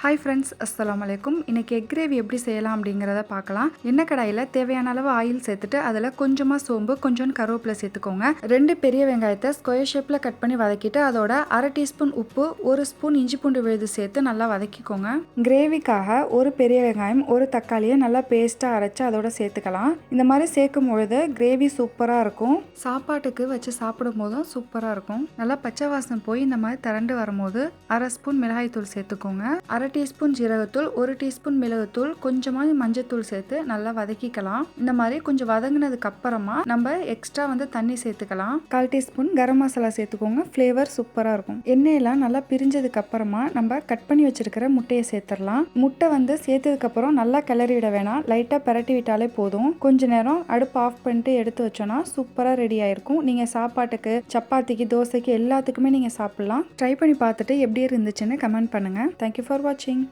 Hi friends, அஸ்ஸலாமு அலைக்கும். இன்றைக்கி எக் கிரேவி எப்படி செய்யலாம் அப்படிங்கிறத பார்க்கலாம். எண்ணெய் கடாயில் தேவையான அளவு ஆயில் சேர்த்துட்டு அதில் கொஞ்சமாக சோம்பு, கொஞ்சம் கருவேப்பிலை சேர்த்துக்கோங்க. 2 பெரிய வெங்காயத்தை ஸ்கொயர் ஷேப்பில் கட் பண்ணி வதக்கிட்டு அதோட 1/2 டீஸ்பூன் உப்பு, 1 ஸ்பூன் இஞ்சி பூண்டு விழுது சேர்த்து நல்லா வதக்கிக்கோங்க. கிரேவிக்காக ஒரு பெரிய வெங்காயம், ஒரு தக்காளியை நல்லா பேஸ்ட்டாக அரைச்சி அதோட சேர்த்துக்கலாம். இந்த மாதிரி சேர்க்கும் பொழுது கிரேவி சூப்பராக இருக்கும். சாப்பாட்டுக்கு வச்சு சாப்பிடும் போதும் சூப்பராக இருக்கும். நல்லா பச்சை வாசம் போய் இந்த மாதிரி திரண்டு வரும்போது 1/2 ஸ்பூன் மிளகாய்த்தூள் சேர்த்துக்கோங்க. 1/2 டீஸ்பூன் ஜீரகத்தூள், 1 டீஸ்பூன் மிளகுத்தூள், கொஞ்சமாக மஞ்சத்தூள் சேர்த்து நல்லா வதக்கிக்கலாம். இந்த மாதிரி கொஞ்சம் வதங்கினதுக்கு அப்புறமா நம்ம எக்ஸ்ட்ரா தண்ணி சேர்த்துக்கலாம். 1/4 டீஸ்பூன் கரம் மசாலா சேர்த்துக்கோங்க. ஃப்ளேவர் சூப்பராக இருக்கும். எண்ணெயெல்லாம் நல்லா பிரிஞ்சதுக்கு அப்புறமா நம்ம கட் பண்ணி வச்சிருக்கிற முட்டையை சேர்த்துடலாம். முட்டை சேர்த்ததுக்கு அப்புறம் நல்லா கிளறி விட வேணாம், லைட்டாக பரட்டி விட்டாலே போதும். கொஞ்ச நேரம் அடுப்பு ஆஃப் பண்ணிட்டு எடுத்து வச்சோன்னா சூப்பராக ரெடி ஆயிருக்கும். நீங்கள் சாப்பாட்டுக்கு, சப்பாத்திக்கு, தோசைக்கு எல்லாத்துக்குமே நீங்கள் சாப்பிடலாம். ட்ரை பண்ணி பார்த்துட்டு எப்படி இருந்துச்சுன்னு கமெண்ட் பண்ணுங்கள். தேங்க்யூ ஃபார் வாட்சிங்.